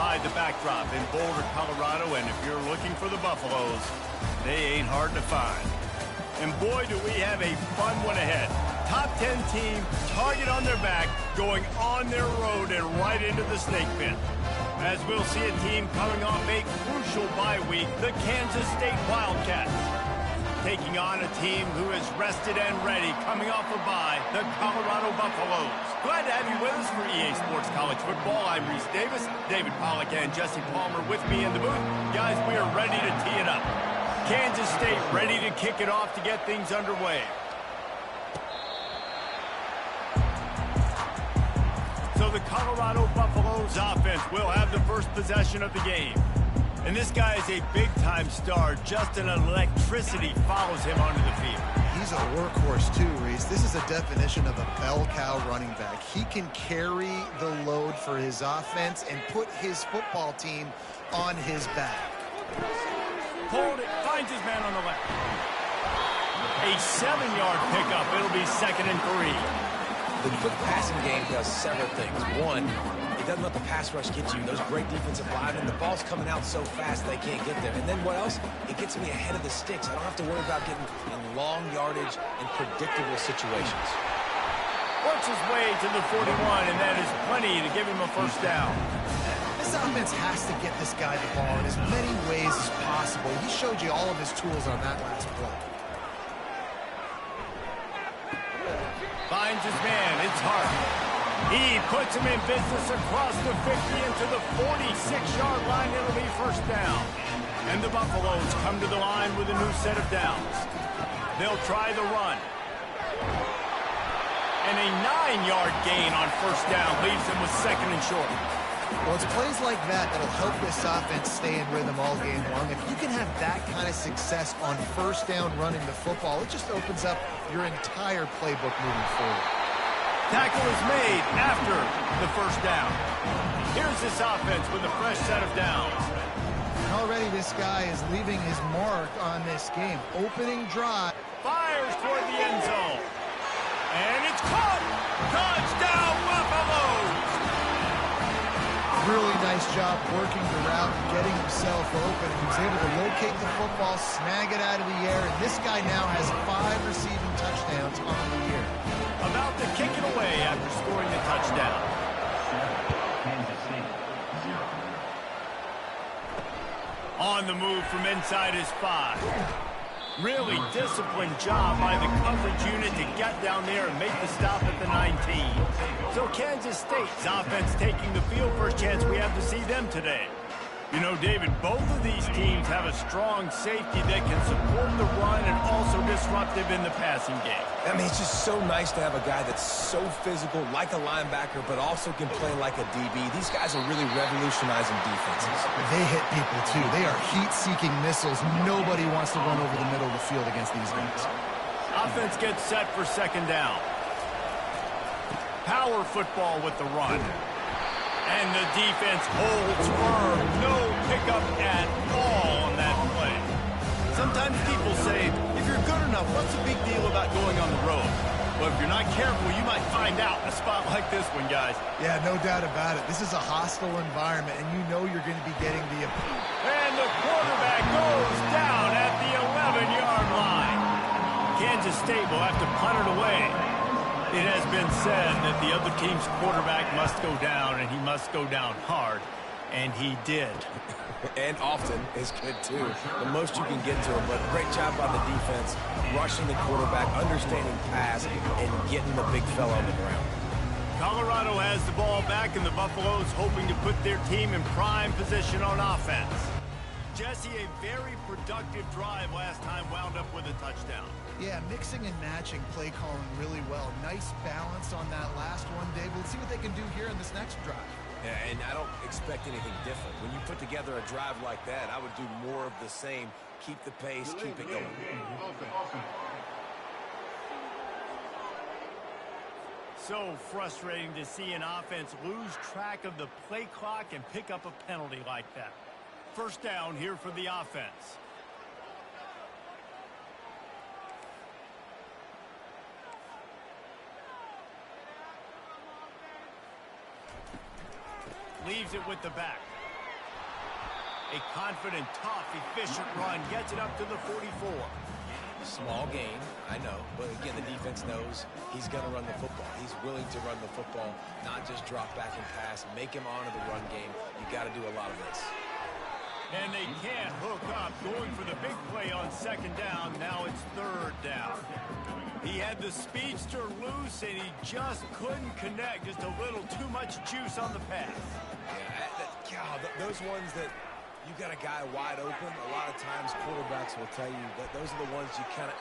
provide the backdrop in Boulder, Colorado, and if you're looking for the Buffaloes, they ain't hard to find. And boy, do we have a fun one ahead. Top 10 team, target on their back, going on their road and right into the snake pit. As we'll see a team coming off a crucial bye week, the Kansas State Wildcats. Taking on a team who is rested and ready, coming off a bye, the Colorado Buffaloes. Glad to have you with us for EA Sports College Football. I'm Reese Davis, David Pollack and Jesse Palmer with me in the booth. Guys, we are ready to tee it up. Kansas State ready to kick it off to get things underway. So the Colorado Buffaloes offense will have the first possession of the game. And this guy is a big-time star. Just an electricity follows him onto the field. He's a workhorse too, Reese. This is a definition of a bell cow running back. He can carry the load for his offense and put his football team on his back. Hold it, finds his man on the left. A 7-yard pickup. It'll be 2nd and 3. The quick passing game does several things. One, it doesn't let the pass rush get you. Those great defensive linemen, the ball's coming out so fast they can't get there. And then what else? It gets me ahead of the sticks. I don't have to worry about getting in long yardage and predictable situations. Works his way to the 41, and that is plenty to give him a first down. This offense has to get this guy the ball in as many ways as possible. He showed you all of his tools on that last play. Finds his man. It's Hart. He puts him in business across the 50 into the 46-yard line. It'll be first down. And the Buffaloes come to the line with a new set of downs. They'll try the run. And a 9-yard gain on first down leaves them with 2nd and short. Well, it's plays like that that'll help this offense stay in rhythm all game long. If you can have that kind of success on first down running the football, it just opens up your entire playbook moving forward. Tackle is made after the first down. Here's this offense with a fresh set of downs. Already this guy is leaving his mark on this game. Opening drive. Fires toward the end zone. And it's caught. Touchdown, Buffaloes! Really nice job working the route and getting himself open. He was able to locate the football, snag it out of the air, and this guy now has 5 receiving touchdowns on the year. About to kick it away after scoring the touchdown. On the move from inside his 5. Really disciplined job by the coverage unit to get down there and make the stop at the 19. So Kansas State's offense taking the field. First chance we have to see them today. You know, David, both of these teams have a strong safety that can support the run and also disruptive in the passing game. I mean, it's just so nice to have a guy that's so physical, like a linebacker, but also can play like a DB. These guys are really revolutionizing defenses. They hit people, too. They are heat-seeking missiles. Nobody wants to run over the middle of the field against these guys. Offense gets set for 2nd down. Power football with the run. And the defense holds firm. No pickup at all on that play. Sometimes people say, if you're good enough, what's the big deal about going on the road? But if you're not careful, you might find out in a spot like this one, guys. Yeah, no doubt about it. This is a hostile environment, and you know you're going to be getting the... And the quarterback goes down at the 11-yard line. Kansas State will have to punt it away. It has been said that the other team's quarterback must go down, and he must go down hard, and he did. And often is good, too. The most you can get to him, but great job by the defense, rushing the quarterback, understanding pass, and getting the big fella on the ground. Colorado has the ball back, and the Buffaloes hoping to put their team in prime position on offense. Jesse, a very productive drive last time wound up with a touchdown. Yeah, mixing and matching play calling really well. Nice balance on that last one, Dave. Let's see what they can do here in this next drive. Yeah, and I don't expect anything different. When you put together a drive like that, I would do more of the same. Keep the pace, keep it going. So frustrating to see an offense lose track of the play clock and pick up a penalty like that. First down here for the offense. Leaves it with the back. A confident, tough, efficient run gets it up to the 44. Small gain, I know, but again, the defense knows he's going to run the football. He's willing to run the football, not just drop back and pass, make him honor the run game. You got to do a lot of this. And they can't hook up, going for the big play on second down. Now it's third down. He had the speedster loose, and he just couldn't connect. Just a little too much juice on the pass. Yeah, those ones that you got a guy wide open, a lot of times quarterbacks will tell you that those are the ones you kind of,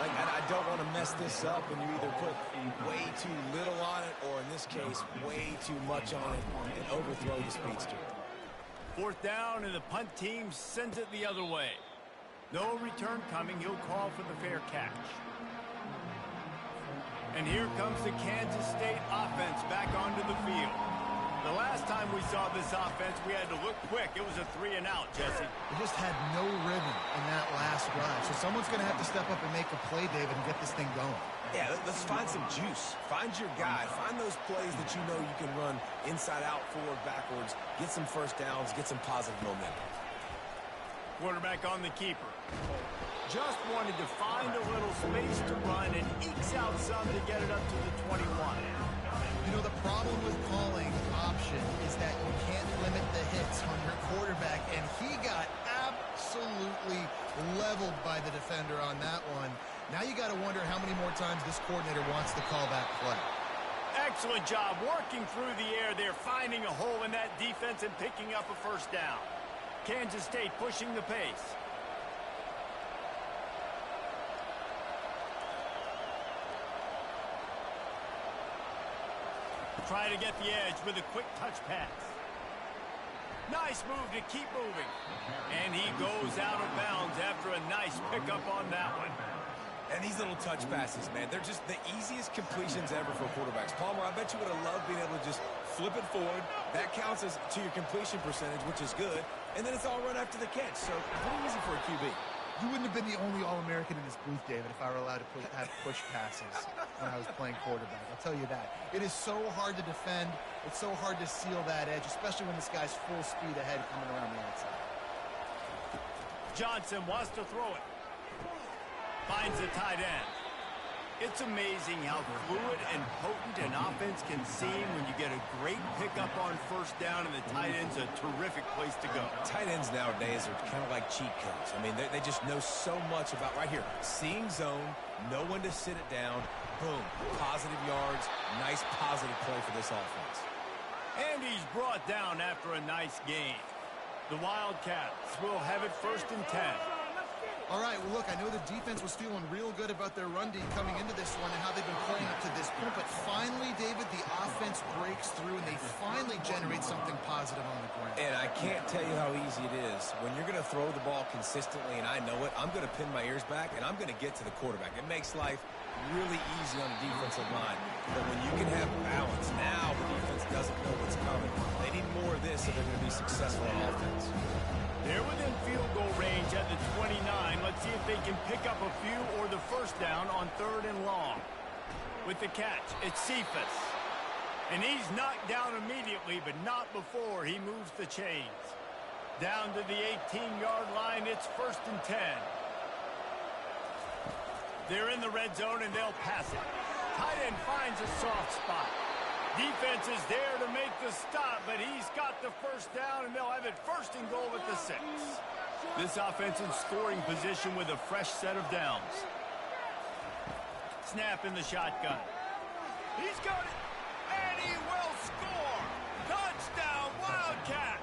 like, I don't want to mess this up, and you either put way too little on it, or in this case, way too much on it, and overthrow the speedster. Fourth down, and the punt team sends it the other way. No return coming. He'll call for the fair catch. And here comes the Kansas State offense back onto the field. The last time we saw this offense, we had to look quick. It was a 3-and-out, Jesse. They just had no rhythm in that last drive. So someone's going to have to step up and make a play, David, and get this thing going. Yeah, let's find some juice. Find your guy. Find those plays that you know you can run inside out, forward, backwards. Get some first downs. Get some positive momentum. Quarterback on the keeper. Just wanted to find a little space to run and ekes out some to get it up to the 21. You know, the problem with calling option is that you can't limit the hits on your quarterback, and he got absolutely leveled by the defender on that one. Now you got to wonder how many more times this coordinator wants to call that play. Excellent job working through the air there, finding a hole in that defense and picking up a first down. Kansas State pushing the pace. Try to get the edge with a quick touch pass. Nice move to keep moving. And he goes out of bounds after a nice pickup on that one. And these little touch passes, man, they're just the easiest completions ever for quarterbacks. Palmer, I bet you would have loved being able to just flip it forward. That counts as to your completion percentage, which is good. And then it's all run after the catch. So pretty easy for a QB. You wouldn't have been the only All-American in this booth, David, if I were allowed to have push passes when I was playing quarterback. I'll tell you that. It is so hard to defend. It's so hard to seal that edge, especially when this guy's full speed ahead coming around the outside. Johnson wants to throw it. Finds the tight end. It's amazing how fluid and potent an offense can seem when you get a great pickup on first down, and the tight end's a terrific place to go. Tight ends nowadays are kind of like cheat codes. I mean, they just know so much about, right here, seeing zone, know when to sit it down, boom, positive yards, nice positive play for this offense. And he's brought down after a nice gain. The Wildcats will have it 1st and 10. All right, well, look, I know the defense was feeling real good about their run D coming into this one and how they've been playing up to this point, but finally, David, the offense breaks through and they finally generate something positive on the ground. And I can't tell you how easy it is. When you're going to throw the ball consistently, and I know it, I'm going to pin my ears back, and I'm going to get to the quarterback. It makes life really easy on the defensive line. But when you can have balance, now the defense doesn't know what's coming. They need more of this if they're going to be successful on offense. They're within field goal range at the 29. Let's see if they can pick up a few or the first down on 3rd and long. With the catch, it's Cephas. And he's knocked down immediately, but not before he moves the chains. Down to the 18-yard line, it's 1st and 10. They're in the red zone, and they'll pass it. Tight end finds a soft spot. Defense is there to make the stop, but he's got the first down, and they'll have it 1st and goal at the 6. This offense in scoring position with a fresh set of downs. Snap in the shotgun. He's got it, and he will score. Touchdown, Wildcats.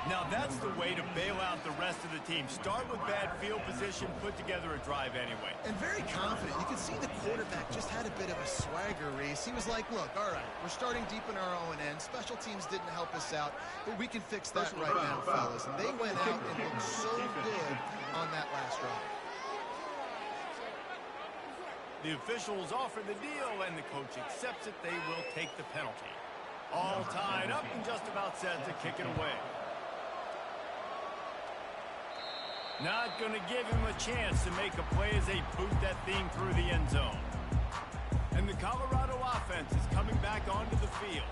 Now that's the way to bail out the rest of the team. Start with bad field position, put together a drive anyway. And very confident. You can see the quarterback just had a bit of a swagger, Reese. He was like, look, all right, we're starting deep in our own end. Special teams didn't help us out, but we can fix that right now, fellas. And they went out and looked so good on that last drive. The officials offer the deal, and the coach accepts it. They will take the penalty. All tied up and just about set to kick it away. Not going to give him a chance to make a play as they boot that thing through the end zone. And the Colorado offense is coming back onto the field.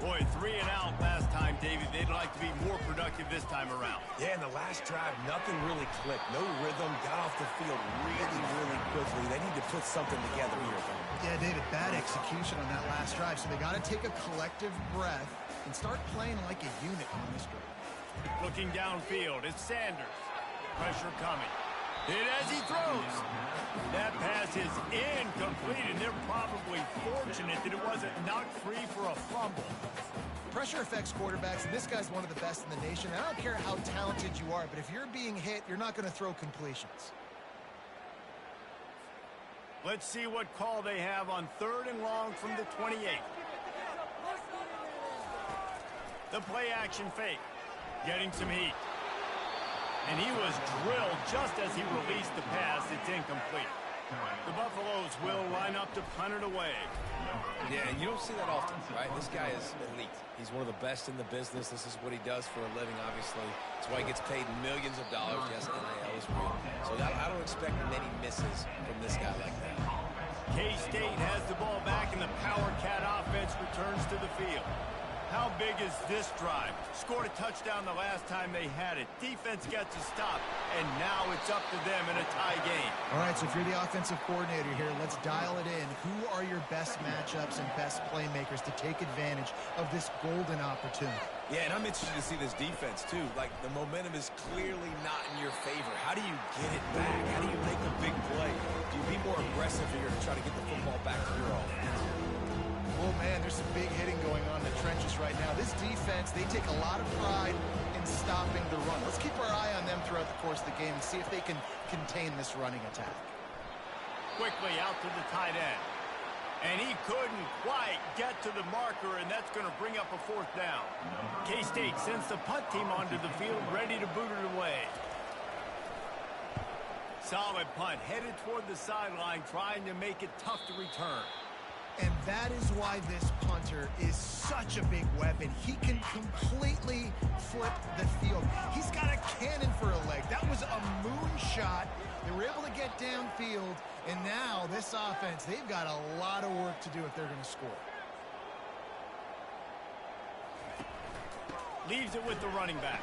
Boy, 3 and out last time, David. They'd like to be more productive this time around. Yeah, in the last drive, nothing really clicked. No rhythm, got off the field really quickly. They need to put something together here. Yeah, David, bad execution on that last drive. So they got to take a collective breath and start playing like a unit on this drive. Looking downfield, it's Sanders. Pressure coming. Hit as he throws. That pass is incomplete, and they're probably fortunate that it wasn't knocked free for a fumble. Pressure affects quarterbacks, and this guy's one of the best in the nation. I don't care how talented you are, but if you're being hit, you're not going to throw completions. Let's see what call they have on 3rd and long from the 28. The play action fake. Getting some heat. And he was drilled just as he released the pass. It's incomplete. The Buffaloes will line up to punt it away. Yeah, and you don't see that often, right? This guy is elite. He's one of the best in the business. This is what he does for a living, obviously. That's why he gets paid millions of dollars. Yes, NIL is real. So I don't expect many misses from this guy like that. K-State has the ball back, and the Power Cat offense returns to the field. How big is this drive? Scored a touchdown the last time they had it. Defense gets a stop, and now it's up to them in a tie game. All right, so if you're the offensive coordinator here, let's dial it in. Who are your best matchups and best playmakers to take advantage of this golden opportunity? Yeah, and I'm interested to see this defense, too. Like, the momentum is clearly not in your favor. How do you get it back? How do you make a big play? Do you be more aggressive here to try to get the football back to your offense? Oh, man, there's some big hitting going on in the trenches right now. This defense, they take a lot of pride in stopping the run. Let's keep our eye on them throughout the course of the game and see if they can contain this running attack. Quickly out to the tight end. And he couldn't quite get to the marker, and that's going to bring up a 4th down. K-State sends the punt team onto the field, ready to boot it away. Solid punt, headed toward the sideline, trying to make it tough to return. And that is why this punter is such a big weapon. He can completely flip the field. He's got a cannon for a leg. That was a moonshot. They were able to get downfield, and now this offense, they've got a lot of work to do if they're going to score. Leaves it with the running back.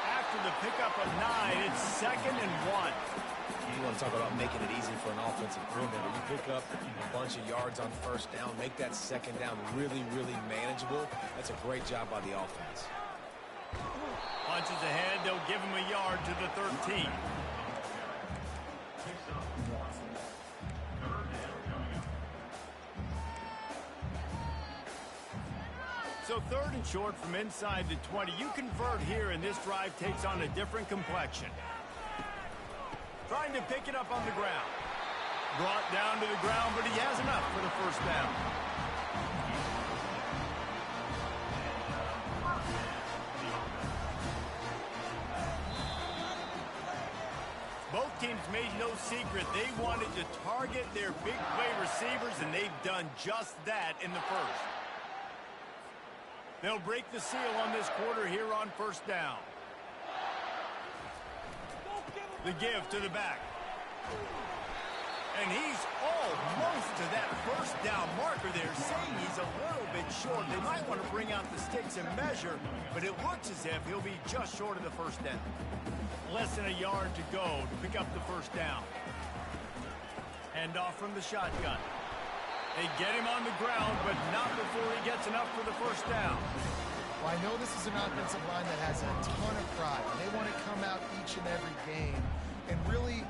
After the pickup of 9, it's 2nd and 1. You want to talk about making it easy for an offensive coordinator. You pick up a bunch of yards on 1st down, make that 2nd down really manageable. That's a great job by the offense. Punches ahead, they'll give him a yard to the 13. So 3rd and short from inside the 20. You convert here, and this drive takes on a different complexion. Trying to pick it up on the ground. Brought down to the ground, but he has enough for the 1st down. Both teams made no secret. They wanted to target their big play receivers, and they've done just that in the 1st. They'll break the seal on this quarter here on 1st down. The give to the back. And he's almost to that 1st down marker there, saying he's a little bit short. They might want to bring out the sticks and measure, but it looks as if he'll be just short of the 1st down. Less than a yard to go to pick up the 1st down. Hand off from the shotgun. They get him on the ground, but not before he gets enough for the 1st down. Well, I know this is an offensive line that has a ton of pride. They want to come out each and every game and really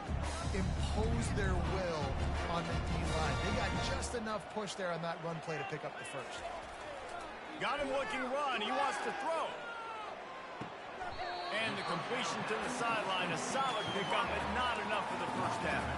impose their will on the D-line. They got just enough push there on that run play to pick up the 1st. Got him looking run. He wants to throw. And the completion to the sideline. A solid pickup, but not enough for the 1st down.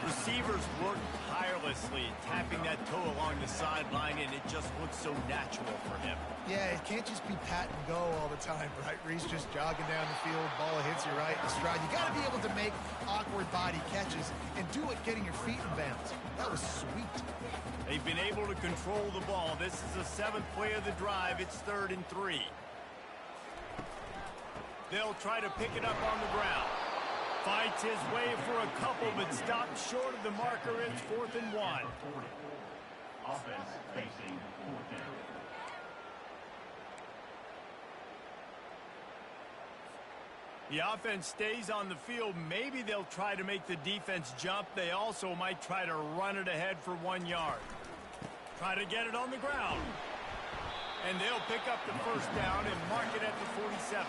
Receivers work tirelessly, tapping that toe along the sideline, and it just looks so natural for him. Yeah, it can't just be pat and go all the time, right? Reese just jogging down the field, ball hits you right in stride. You got to be able to make awkward body catches and do it getting your feet in bounds. That was sweet. They've been able to control the ball. This is the 7th play of the drive. It's 3rd and 3. They'll try to pick it up on the ground. Fights his way for a couple, but stopped short of the marker. It's 4th and 1. Offense facing 4th down. The offense stays on the field. Maybe they'll try to make the defense jump. They also might try to run it ahead for 1 yard. Try to get it on the ground. And they'll pick up the first down and mark it at the 47.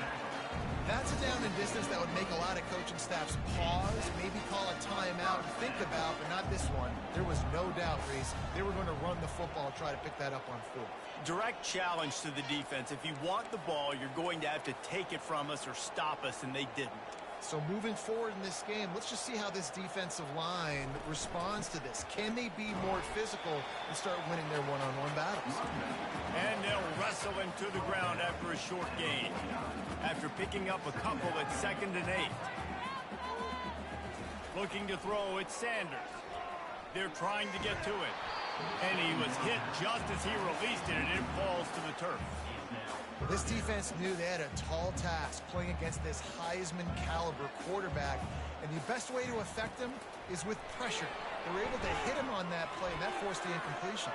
That's a down and distance that would make a lot of coaching staffs pause, maybe call a timeout and think about, but not this one. There was no doubt, Reese, they were going to run the football, try to pick that up on 4th. Direct challenge to the defense. If you want the ball, you're going to have to take it from us or stop us, and they didn't. So moving forward in this game, let's just see how this defensive line responds to this. Can they be more physical and start winning their one-on-one battles? And they'll wrestle him to the ground after a short gain. After picking up a couple at 2nd and 8. Looking to throw, it's Sanders. They're trying to get to it. And he was hit just as he released it, and it falls to the turf. This defense knew they had a tall task playing against this Heisman-caliber quarterback, and the best way to affect him is with pressure. They were able to hit him on that play, and that forced the incompletion.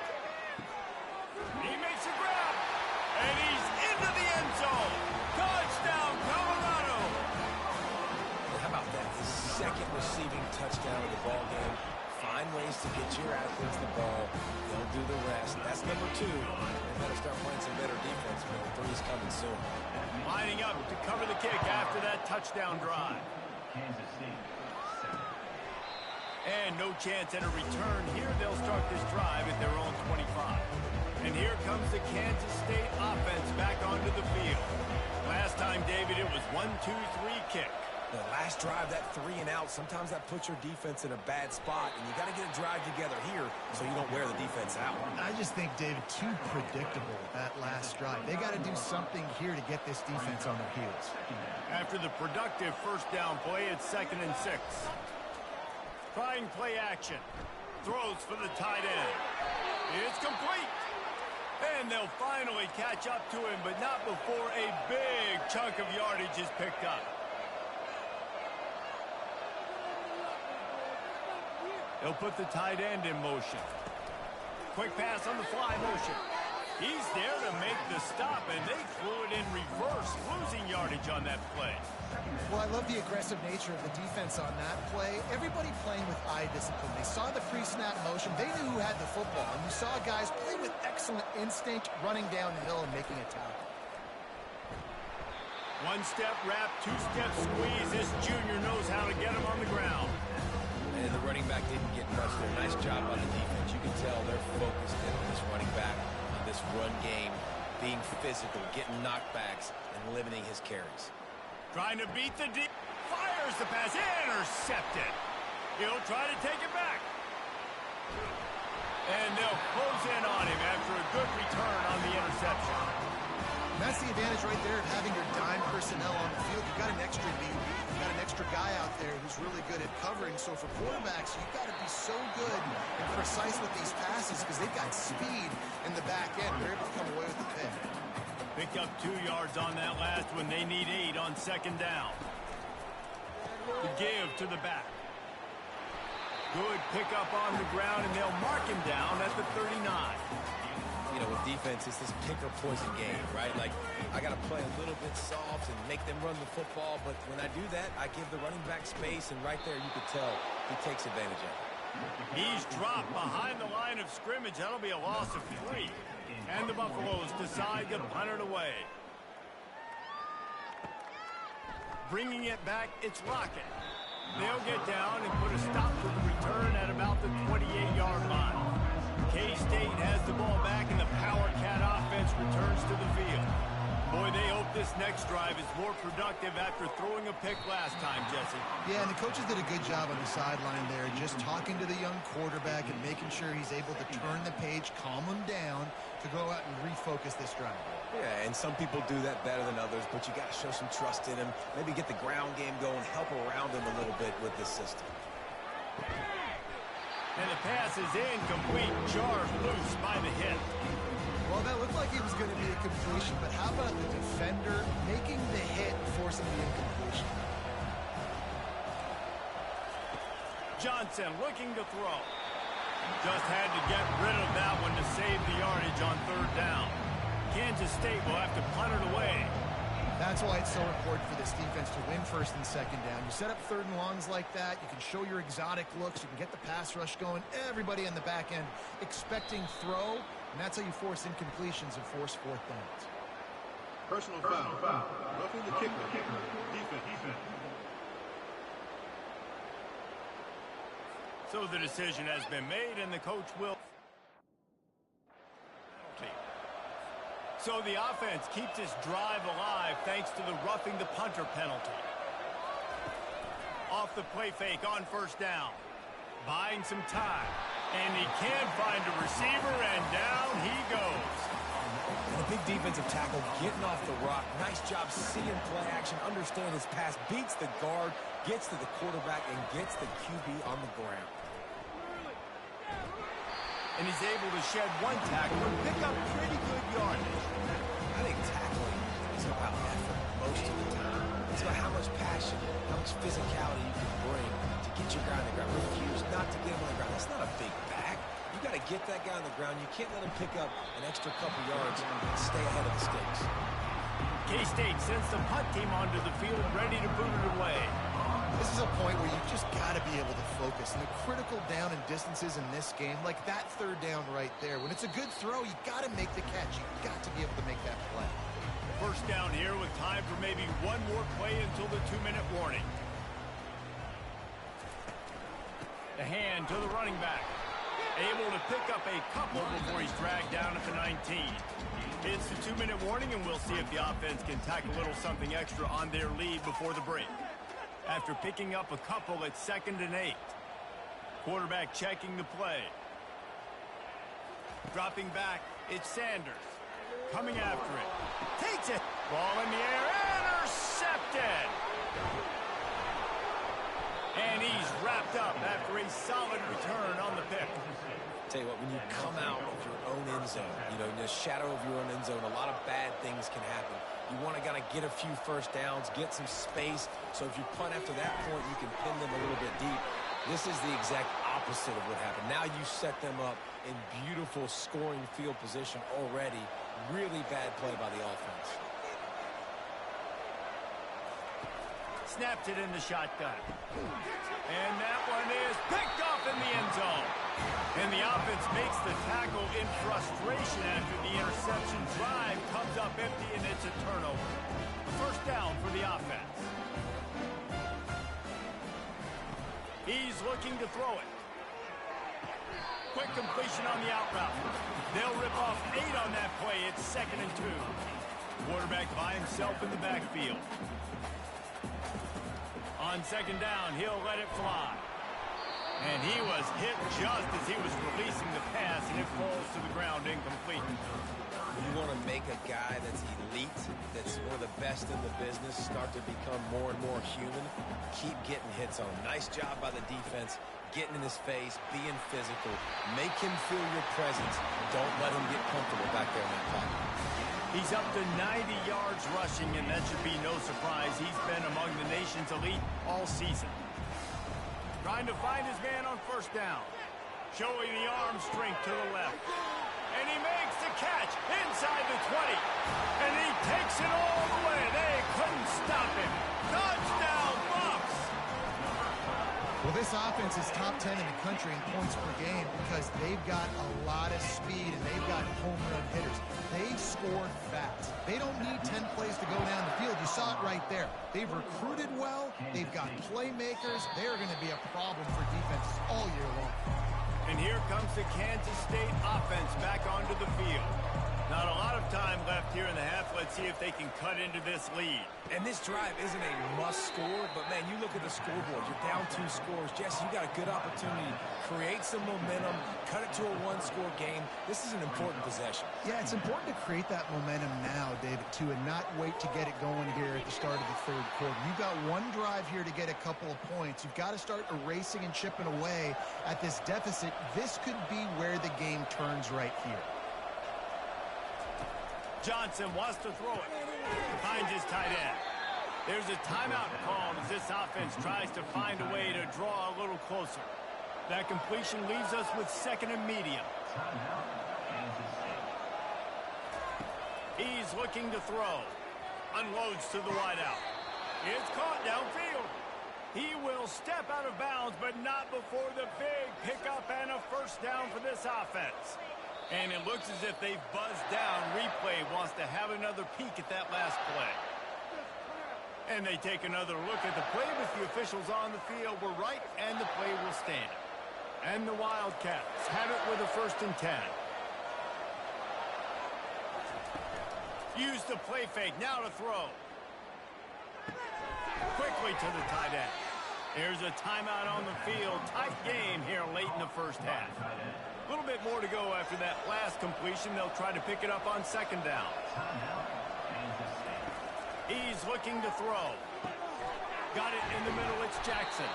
He makes a grab, and he's into the end zone. Touchdown, Colorado! How about that? His 2nd receiving touchdown of the ball game. Find ways to get your athletes the ball. They'll do the rest. That's number 2. They better start playing some better defense. 3's coming soon. Lining up to cover the kick after that touchdown drive. Kansas City, 7. And no chance at a return. Here they'll start this drive at their own 25. And here comes the Kansas State offense back onto the field. Last time, David, it was 1-2-3 kick. The last drive, that 3 and out, sometimes that puts your defense in a bad spot, and you got to get a drive together here so you don't wear the defense out. I just think, David, too predictable, that last drive. They got to do something here to get this defense on their heels. After the productive first down play, it's 2nd and 6. Trying play action. Throws for the tight end. It's complete. And they'll finally catch up to him, but not before a big chunk of yardage is picked up. They'll put the tight end in motion. Quick pass on the fly motion. He's there to make the stop, and they threw it in reverse, losing yardage on that play. Well, I love the aggressive nature of the defense on that play. Everybody playing with eye discipline. They saw the pre-snap motion. They knew who had the football. And you saw guys play with excellent instinct, running downhill and making a tackle. One-step wrap, two-step squeeze. This junior knows how to get him on the ground. And the running back didn't get much there. Nice job on the defense. You can tell they're focused in on this running back, on this run game, being physical, getting knockbacks, and limiting his carries. Trying to beat the deep. Fires the pass. Intercepted. He'll try to take it back. And they'll close in on him after a good return on the interception. And that's the advantage right there of having your dime personnel on the field. You've got an extra DB. You've got an extra guy out there who's really good at covering. So for quarterbacks, you've got to be so good and precise with these passes because they've got speed in the back end. They're able to come away with the pick. Pick up 2 yards on that last one. They need 8 on 2nd down. The give to the back. Good pickup on the ground, and they'll mark him down at the 39. You know, with defense, it's this pick or poison game, right? Like, I got to play a little bit soft and make them run the football, but when I do that, I give the running back space, and right there you can tell he takes advantage of it. He's dropped behind the line of scrimmage. That'll be a loss of 3. And the Buffaloes decide to punt it away. Bringing it back, it's Lockett. They'll get down and put a stop to the return at about the 28-yard line. K-State has the ball back, and the Power Cat offense returns to the field. Boy, they hope this next drive is more productive after throwing a pick last time, Jesse. Yeah, and the coaches did a good job on the sideline there, just talking to the young quarterback and making sure he's able to turn the page, calm him down to go out and refocus this drive. Yeah, and some people do that better than others, but you got to show some trust in him. Maybe get the ground game going, help around him a little bit with this system. And the pass is incomplete, jarred loose by the hit. Well, that looked like it was going to be a completion, but how about the defender making the hit, forcing the incompletion? Johnson looking to throw. Just had to get rid of that one to save the yardage on third down. Kansas State will have to punt it away. That's why it's so important for this defense to win first and second down. You set up third and longs like that, you can show your exotic looks, you can get the pass rush going, everybody on the back end expecting throw, and that's how you force incompletions and force fourth downs. Personal foul. Roughing the kicker. Defense. So the decision has been made, and the coach will. So the offense keeps this drive alive thanks to the roughing the punter penalty. Off the play fake on first down. Buying some time. And he can find a receiver, and down he goes. And a big defensive tackle getting off the rock. Nice job seeing play action, understand his pass, beats the guard, gets to the quarterback, and gets the QB on the ground. And he's able to shed one tackle and pick up pretty good yardage. I think tackling is about effort most of the time. It's about how much passion, how much physicality you can bring to get your guy on the ground. Refuse not to get him on the ground. That's not a big back. You got to get that guy on the ground. You can't let him pick up an extra couple yards and stay ahead of the sticks. K-State sends the punt team onto the field, ready to boot it away. This is a point where you just got to be able to focus. And the critical down and distances in this game, like that third down right there, when it's a good throw, you got to make the catch. You got to be able to make that play. First down here with time for maybe one more play until the 2-minute warning. The hand to the running back. Able to pick up a couple before he's dragged down at the 19. It's the 2-minute warning, and we'll see if the offense can tack a little something extra on their lead before the break. After picking up a couple at 2nd and 8. Quarterback checking the play. Dropping back, it's Sanders. Coming after it. Takes it. Ball in the air. Intercepted. And he's wrapped up after a solid return on the pick. Tell you what, when you come out of your own end zone, in the shadow of your own end zone, a lot of bad things can happen. You want to get a few first downs, get some space, so if you punt after that point, you can pin them a little bit deep. This is the exact opposite of what happened. Now you set them up in beautiful scoring field position already. Really bad play by the offense. Snapped it in the shotgun. And that one is picked off in the end zone. And the offense makes the tackle in frustration after the interception. Drive comes up empty, and it's a turnover. A first down for the offense. He's looking to throw it. Quick completion on the out route. They'll rip off 8 on that play. It's 2nd and 2. Quarterback by himself in the backfield. On 2nd down, he'll let it fly. And he was hit just as he was releasing the pass, and it falls to the ground incomplete. You want to make a guy that's elite, that's one of the best in the business, start to become more and more human. Keep getting hits on him. Nice job by the defense, getting in his face, being physical. Make him feel your presence. Don't let him get comfortable back there in that pocket. He's up to 90 yards rushing, and that should be no surprise. He's been among the nation's elite all season. Trying to find his man on first down. Showing the arm strength to the left. And he makes the catch inside the 20. And he takes it all the way. They couldn't stop him. Touchdown, Bucs! Well, this offense is top 10 in the country in points per game because they've got a lot of speed and they've got home run hitters. They score fast. They don't need 10 plays to go down the field. You saw it right there. They've recruited well. They've got playmakers. They're going to be a problem for defenses all year long. And here comes the Kansas State offense back onto the field. Not a lot of time left here in the half. Let's see if they can cut into this lead. And this drive isn't a must score, but man, you look at the scoreboard. You're down 2 scores. Jesse, you got a good opportunity. Create some momentum. Cut it to a 1-score game. This is an important possession. Yeah, it's important to create that momentum now, David, too, and not wait to get it going here at the start of the third quarter. You've got one drive here to get a couple of points. You've got to start erasing and chipping away at this deficit. This could be where the game turns right here. Johnson wants to throw it. Finds his tight end. There's a timeout called as this offense tries to find a way to draw a little closer. That completion leaves us with second and medium. Timeout, Kansas State. He's looking to throw. Unloads to the wideout. It's caught downfield. He will step out of bounds, but not before the big pickup and a first down for this offense. And it looks as if they've buzzed down. Replay wants to have another peek at that last play. And they take another look at the play with the officials on the field. We're right, and the play will stand. And the Wildcats have it with a 1st and 10. Use the play fake, now to throw. Quickly to the tight end. Here's a timeout on the field. Tight game here late in the first half. A little bit more to go after that last completion. They'll try to pick it up on 2nd down. Timeout, Kansas State. He's looking to throw. Got it in the middle. It's Jackson.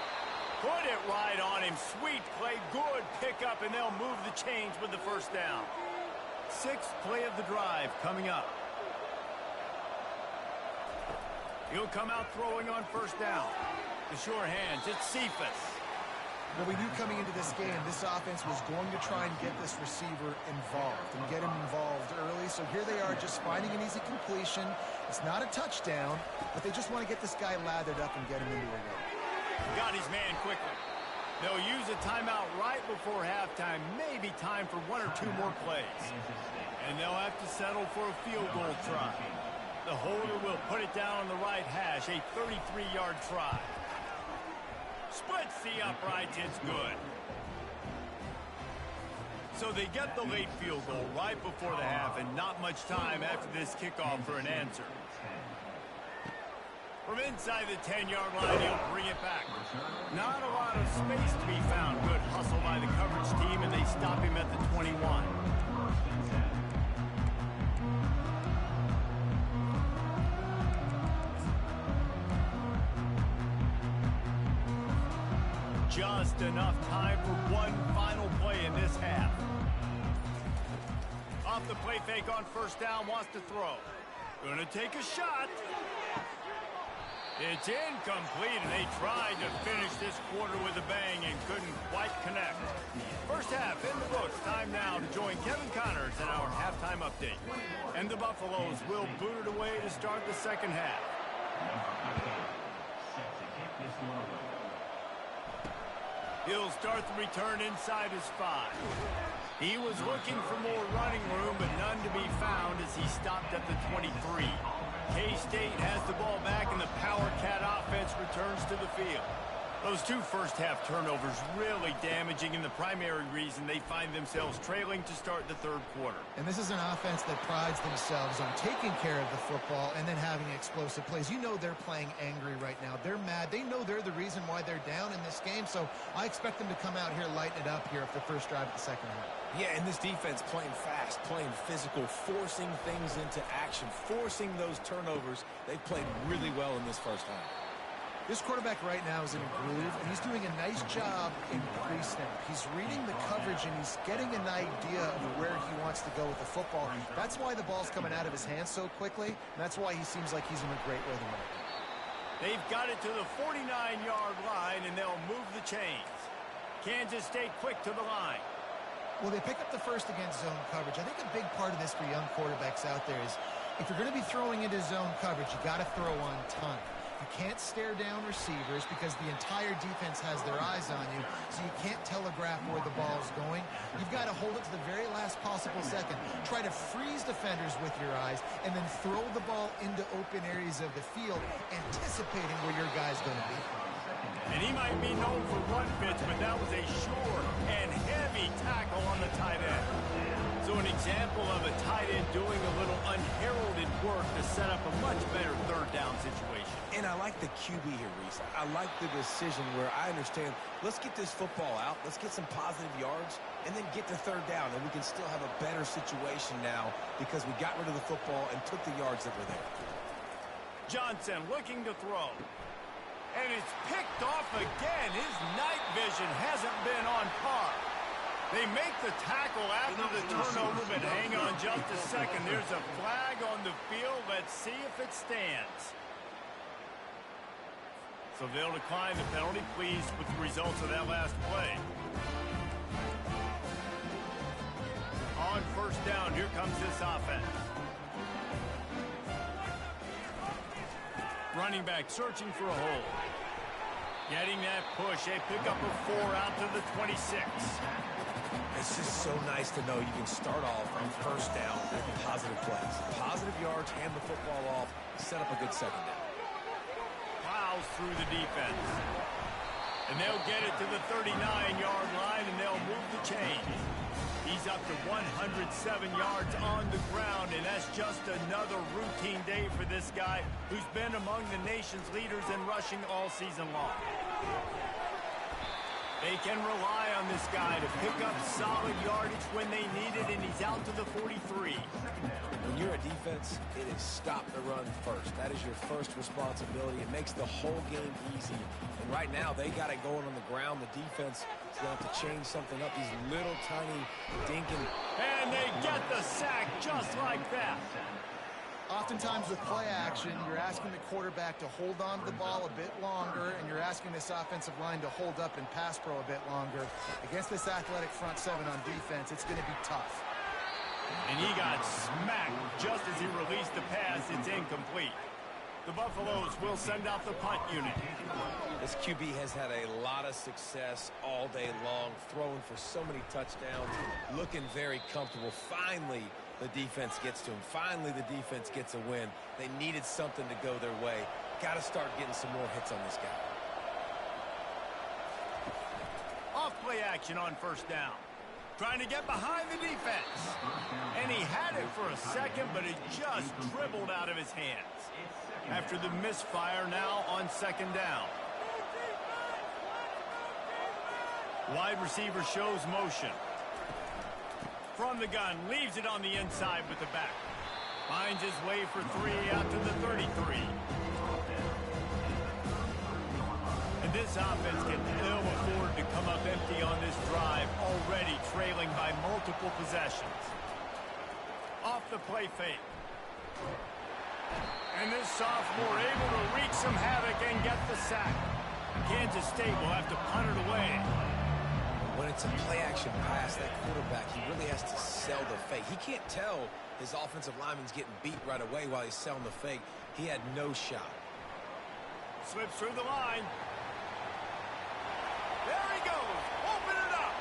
Put it right on him. Sweet play. Good pickup, and they'll move the chains with the first down. 6th play of the drive coming up. He'll come out throwing on 1st down. The sure hands. It's Cephas. Well, we knew coming into this game, this offense was going to try and get this receiver involved and get him involved early. So here they are just finding an easy completion. It's not a touchdown, but they just want to get this guy lathered up and get him into a run. Got his man quickly. They'll use a timeout right before halftime. Maybe time for 1 or 2 more plays. And they'll have to settle for a field goal try. The holder will put it down on the right hash, a 33-yard try. Splits the uprights, it's good. So they get the late field goal right before the half, and not much time after this kickoff for an answer. From inside the 10-yard line, he'll bring it back. Not a lot of space to be found. Good hustle by the coverage team, and they stop him at the 21. Just enough time for one final play in this half. Off the play fake on 1st down, wants to throw. Gonna take a shot. It's incomplete, and they tried to finish this quarter with a bang and couldn't quite connect. First half in the books. Time now to join Kevin Connors in our halftime update. And the Buffaloes will boot it away to start the second half. Set to kick this one away. He'll start the return inside his 5. He was looking for more running room, but none to be found as he stopped at the 23. K-State has the ball back, and the Power Cat offense returns to the field. Those 2 first-half turnovers really damaging, and the primary reason they find themselves trailing to start the 3rd quarter. And this is an offense that prides themselves on taking care of the football and then having explosive plays. You know they're playing angry right now. They're mad. They know they're the reason why they're down in this game, so I expect them to come out here, lighten it up here for the first drive of the second half. Yeah, and this defense playing fast, playing physical, forcing things into action, forcing those turnovers. They've played really well in this first half. This quarterback right now is in a groove, and he's doing a nice job in pre-snap. He's reading the coverage, and he's getting an idea of where he wants to go with the football. That's why the ball's coming out of his hands so quickly, and that's why he seems like he's in a great rhythm right now. They've got it to the 49-yard line, and they'll move the chains. Kansas State quick to the line. Well, they pick up the first against zone coverage. I think a big part of this for young quarterbacks out there is if you're going to be throwing into zone coverage, you got to throw on time. You can't stare down receivers because the entire defense has their eyes on you, so you can't telegraph where the ball's going. You've got to hold it to the very last possible second. Try to freeze defenders with your eyes, and then throw the ball into open areas of the field, anticipating where your guy's going to be. And he might be known for run fits, but that was a sure and heavy tackle on the tight end. So an example of a tight end doing a little unheralded work to set up a much better 3rd down situation. And I like the QB here, Reese. I like the decision where I understand, let's get this football out, let's get some positive yards, and then get to 3rd down, and we can still have a better situation now because we got rid of the football and took the yards that were there. Johnson looking to throw. And it's picked off again. His night vision hasn't been on par. They make the tackle after the turnover, but hang on just a second. There's a flag on the field. Let's see if it stands. So they'll decline the penalty, pleased with the results of that last play. On first down, here comes this offense. Running back searching for a hole. Getting that push, a pickup of 4 out to the 26. It's just so nice to know you can start off on first down with positive plays. Positive yards, hand the football off, set up a good second down. Plows through the defense. And they'll get it to the 39-yard line, and they'll move the chains. He's up to 107 yards on the ground, and that's just another routine day for this guy who's been among the nation's leaders in rushing all season long. They can rely on this guy to pick up solid yardage when they need it, and he's out to the 43. When you're a defense, it is stop the run first. That is your first responsibility. It makes the whole game easy. And right now, they got it going on the ground. The defense is going to have to change something up. These little tiny dinking. And they get the sack just like that. Oftentimes with play action, you're asking the quarterback to hold on to the ball a bit longer, and you're asking this offensive line to hold up and pass pro a bit longer. Against this athletic front seven on defense, it's going to be tough. And he got smacked just as he released the pass. It's incomplete. The Buffaloes will send out the punt unit. This QB has had a lot of success all day long, throwing for so many touchdowns, looking very comfortable. Finally, the defense gets to him. Finally, the defense gets a win. They needed something to go their way. Got to start getting some more hits on this guy. Off play action on first down. Trying to get behind the defense. And he had it for a second, but it just dribbled out of his hands. After the misfire, now on second down. Wide receiver shows motion. From the gun, leaves it on the inside with the back. Finds his way for 3 out to the 33. And this offense can ill afford to come up empty on this drive, already trailing by multiple possessions. Off the play fake. And this sophomore able to wreak some havoc and get the sack. Kansas State will have to punt it away. When it's a play-action pass, that quarterback, he really has to sell the fake. He can't tell his offensive lineman's getting beat right away while he's selling the fake. He had no shot. Slips through the line. There he goes. Open it up.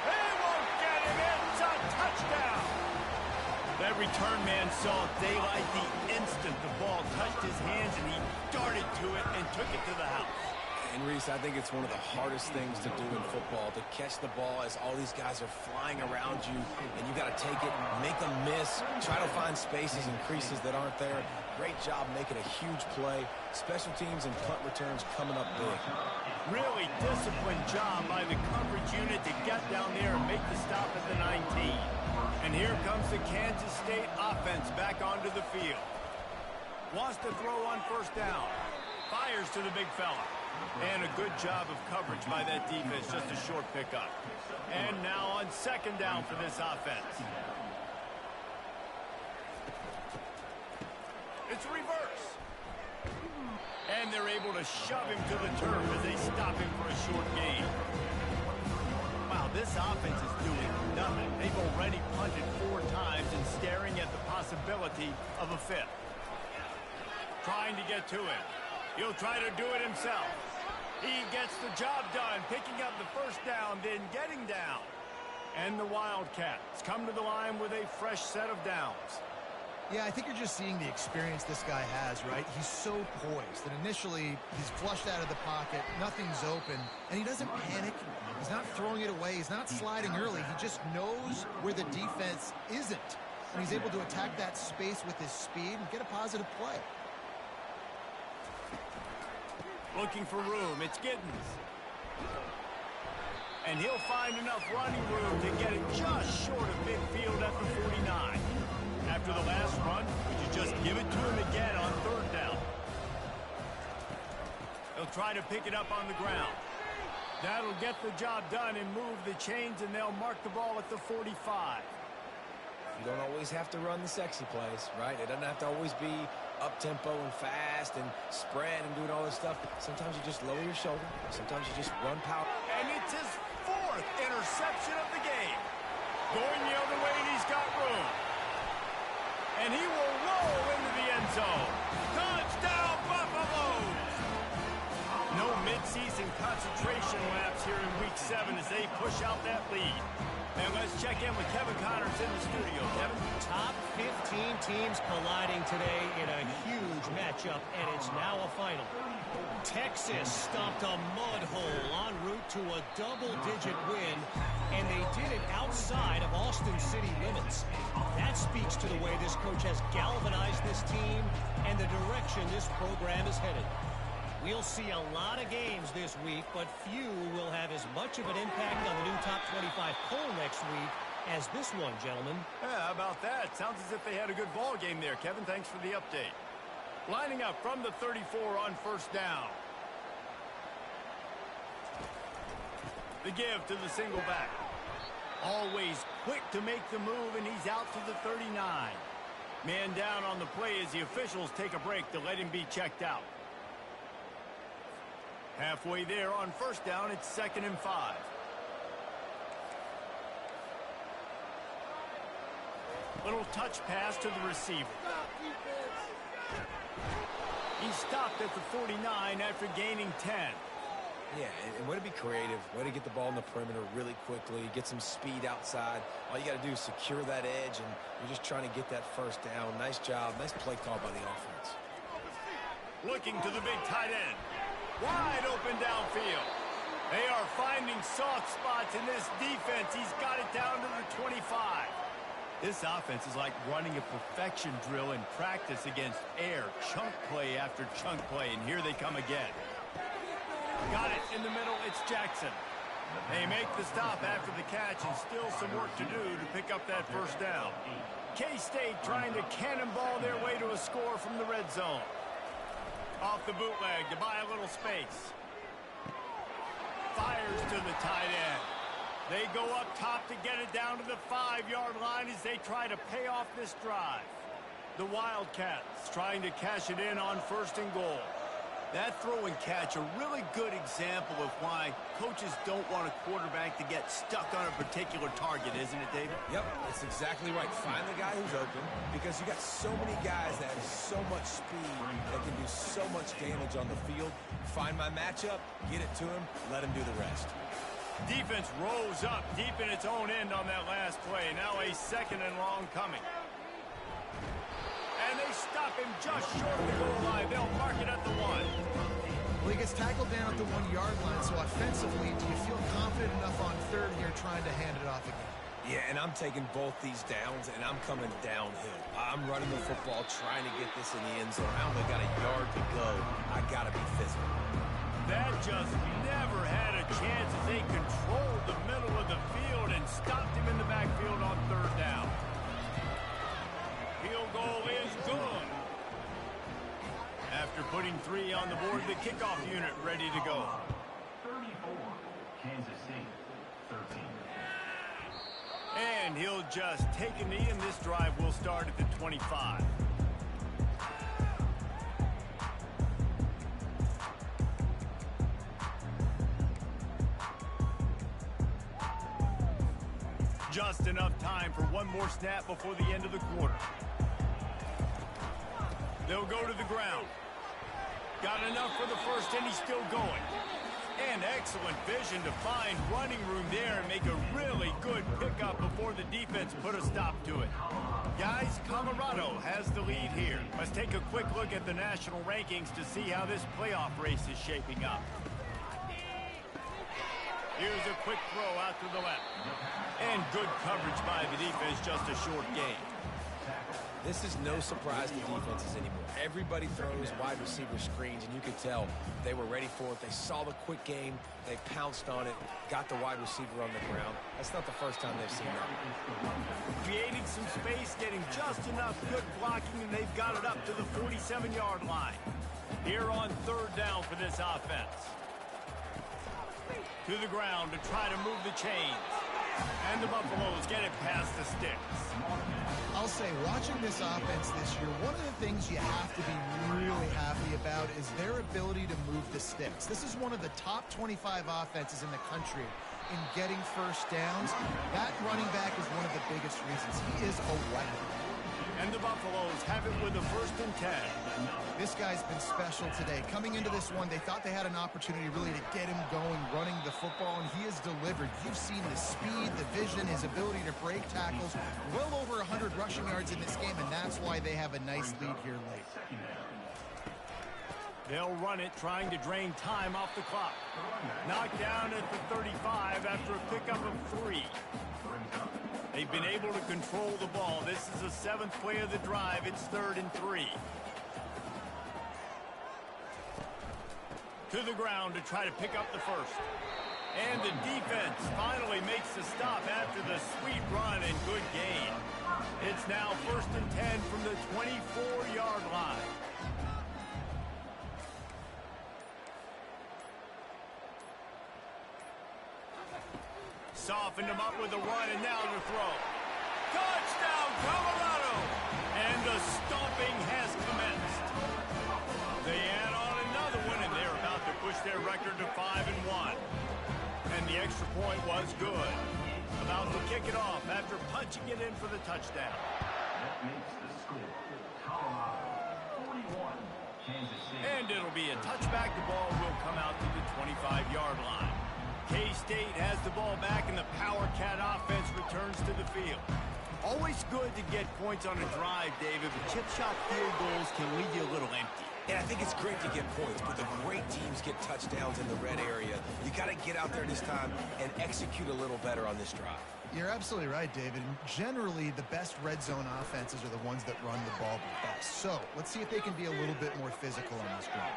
They won't get him. It's a touchdown. That return man saw daylight the instant the ball touched his hands, and he darted to it and took it to the house. And Reese, I think it's one of the hardest things to do in football, to catch the ball as all these guys are flying around you, and you got to take it, make them miss, try to find spaces and creases that aren't there. Great job making a huge play. Special teams and punt returns coming up big. Really disciplined job by the coverage unit to get down there and make the stop at the 19. And here comes the Kansas State offense back onto the field. Wants to throw on first down. Fires to the big fella. And a good job of coverage by that defense, just a short pickup. And now on second down for this offense. It's reverse. And they're able to shove him to the turf as they stop him for a short gain. Wow, this offense is doing nothing. They've already punted 4 times and staring at the possibility of a 5th. Trying to get to him. He'll try to do it himself. He gets the job done, picking up the first down, then getting down. And the Wildcats come to the line with a fresh set of downs. Yeah, I think you're just seeing the experience this guy has, right? He's so poised that initially he's flushed out of the pocket, nothing's open, and he doesn't panic. He's not throwing it away. He's not sliding early. He just knows where the defense isn't. And he's able to attack that space with his speed and get a positive play. Looking for room. It's Giddens. And he'll find enough running room to get it just short of midfield at the 49. After the last run, would you just give it to him again on third down? They'll try to pick it up on the ground. That'll get the job done and move the chains, and they'll mark the ball at the 45. You don't always have to run the sexy plays, right? It doesn't have to always be up-tempo and fast and spread and doing all this stuff. Sometimes you just lower your shoulder. Sometimes you just run power. And it's his 4th interception of the game. Going the other way, and he's got room. And he will roll into the end zone. Touchdown, Buffaloes! No midseason concentration laps here in Week 7 as they push out that lead. And let's check in with Kevin Connors in the studio. Kevin? Top 15 teams colliding today in a huge matchup, and it's now a final. Texas stomped a mud hole en route to a double-digit win, and they did it outside of Austin City limits. That speaks to the way this coach has galvanized this team and the direction this program is headed. We'll see a lot of games this week, but few will have as much of an impact on the new top 25 poll next week as this one, gentlemen. Yeah, how about that? Sounds as if they had a good ball game there, Kevin. Thanks for the update. Lining up from the 34 on first down. The give to the single back. Always quick to make the move, and he's out to the 39. Man down on the play as the officials take a break to let him be checked out. Halfway there on first down, it's 2nd and 5. Little touch pass to the receiver. He stopped at the 49 after gaining 10. Yeah, and way to be creative, way to get the ball in the perimeter really quickly, get some speed outside. All you got to do is secure that edge, and you're just trying to get that first down. Nice job, nice play call by the offense. Looking to the big tight end. Wide open downfield. They are finding soft spots in this defense. He's got it down to the 25. This offense is like running a perfection drill in practice against air. Chunk play after chunk play, and here they come again. Got it in the middle. It's Jackson. They make the stop after the catch, and still some work to do to pick up that first down. K-State trying to cannonball their way to a score from the red zone. Off the bootleg to buy a little space. Fires to the tight end. They go up top to get it down to the 5-yard line as they try to pay off this drive. The Wildcats trying to cash it in on 1st and goal. That throw and catch, a really good example of why coaches don't want a quarterback to get stuck on a particular target, isn't it, David? Yep, that's exactly right. Find the guy who's open, because you got so many guys that have so much speed that can do so much damage on the field. Find my matchup, get it to him, let him do the rest. Defense rose up deep in its own end on that last play. Now a 2nd and long coming. And they stop him just short of the goal line. They'll mark it at the 1. Well, he gets tackled down at the 1-yard line, so offensively, do you feel confident enough on 3rd here trying to hand it off again? Yeah, and I'm taking both these downs, and I'm coming downhill. I'm running the football, trying to get this in the end zone. I only got a yard to go. I got to be physical. That just never had a chance as they controlled the middle of the field and stopped him in the backfield on 3rd down. Field goal is good. After putting 3 on the board, the kickoff unit ready to go. 34, Kansas City, 13. And he'll just take a knee, and this drive will start at the 25. Just enough time for one more snap before the end of the quarter. They'll go to the ground. Got enough for the first, and he's still going. And excellent vision to find running room there and make a really good pickup before the defense put a stop to it. Guys, Colorado has the lead here. Let's take a quick look at the national rankings to see how this playoff race is shaping up. Here's a quick throw out to the left. And good coverage by the defense, just a short gain. This is no surprise to defenses anymore. Everybody throws wide receiver screens, and you could tell they were ready for it. They saw the quick game. They pounced on it, got the wide receiver on the ground. That's not the first time they've seen that. Creating some space, getting just enough good blocking, and they've got it up to the 47-yard line. Here on 3rd down for this offense. To the ground to try to move the chains. And the Buffaloes get it past the sticks. I'll say, watching this offense this year, one of the things you have to be really happy about is their ability to move the sticks. This is one of the top 25 offenses in the country in getting first downs. That running back is one of the biggest reasons. He is a weapon. And the Buffaloes have it with a 1st and 10. This guy's been special today. Coming into this one, they thought they had an opportunity really to get him going, running the football, and he has delivered. You've seen the speed, the vision, his ability to break tackles. Well over 100 rushing yards in this game, and that's why they have a nice lead here late. They'll run it, trying to drain time off the clock. Knocked down at the 35 after a pickup of 3. They've been able to control the ball. This is the 7th play of the drive. It's 3rd and 3. To the ground to try to pick up the first. And the defense finally makes the stop after the sweet run and good gain. It's now 1st and 10 from the 24-yard line. Softened him up with a run, and now the throw. Touchdown, Colorado! And the stomping has commenced. They add on another one, and they're about to push their record to 5-1. And the extra point was good. About to kick it off after punching it in for the touchdown. That makes the score Colorado 41, Kansas City. And it'll be a touchback. The ball will come out to the 25-yard line. K-State has the ball back, and the Power Cat offense returns to the field. Always good to get points on a drive, David, but chip shot field goals can leave you a little empty. And I think it's great to get points, but the great teams get touchdowns in the red area. You got to get out there this time and execute a little better on this drive. You're absolutely right, David. Generally, the best red zone offenses are the ones that run the ball the best. So let's see if they can be a little bit more physical on this drive.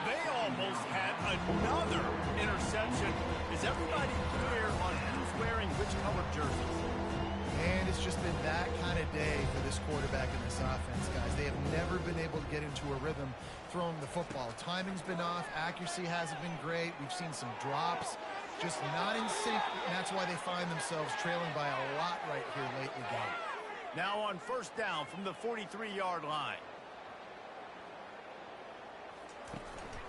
They almost had another interception. Is everybody clear on who's wearing which colored jerseys? And it's just been that kind of day for this quarterback and this offense, guys. They have never been able to get into a rhythm throwing the football. Timing's been off. Accuracy hasn't been great. We've seen some drops, just not in sync, and that's why they find themselves trailing by a lot right here late in the game. Now on 1st down from the 43-yard line.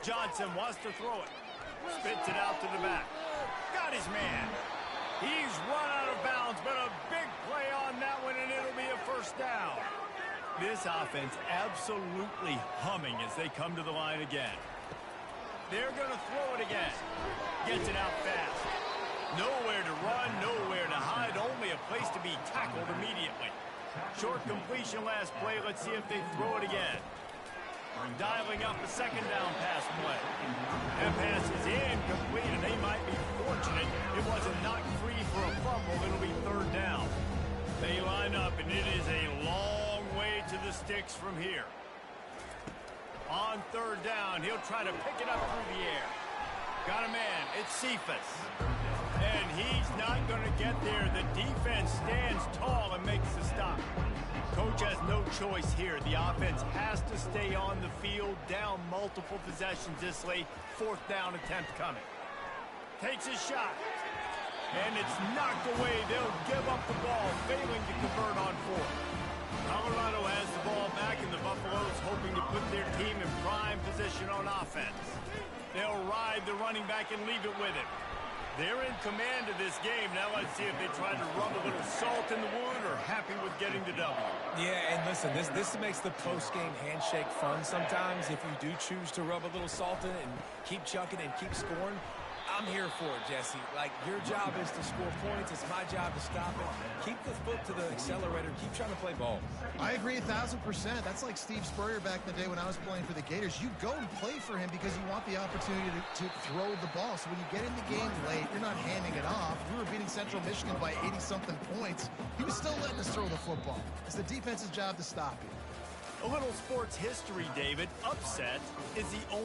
Johnson wants to throw it. Spits it out to the back. Got his man. He's run out of bounds, but a big play on that one, and it'll be a 1st down. This offense absolutely humming as they come to the line again. They're going to throw it again. Gets it out fast. Nowhere to run, nowhere to hide, only a place to be tackled immediately. Short completion last play. Let's see if they throw it again. Dialing up a 2nd down pass play. That pass is incomplete, and they might be fortunate it wasn't knocked free for a fumble. It'll be 3rd down. They line up, and it is a long way to the sticks from here. On 3rd down, he'll try to pick it up through the air. Got a man. It's Cephas. And he's not going to get there. The defense stands tall and makes the stop. Coach has no choice here. The offense has to stay on the field, down multiple possessions this late. 4th down attempt coming. Takes a shot. And it's knocked away. They'll give up the ball, failing to convert on 4th. Colorado has the ball back, and the Buffaloes hoping to put their team in prime position on offense. They'll ride the running back and leave it with him. They're in command of this game. Now let's see if they try to rub a little salt in the wound or happy with getting the W. Yeah, and listen, this makes the post-game handshake fun sometimes. If you do choose to rub a little salt in it and keep chucking and keep scoring, I'm here for it, Jesse. Like, your job is to score points. It's my job to stop it. Keep the foot to the accelerator. Keep trying to play ball. I agree 1,000%. That's like Steve Spurrier back in the day when I was playing for the Gators. You go and play for him because you want the opportunity to throw the ball. So when you get in the game late, you're not handing it off. We were beating Central Michigan by 80-something points. He was still letting us throw the football. It's the defense's job to stop you. A little sports history, David. Upset is the only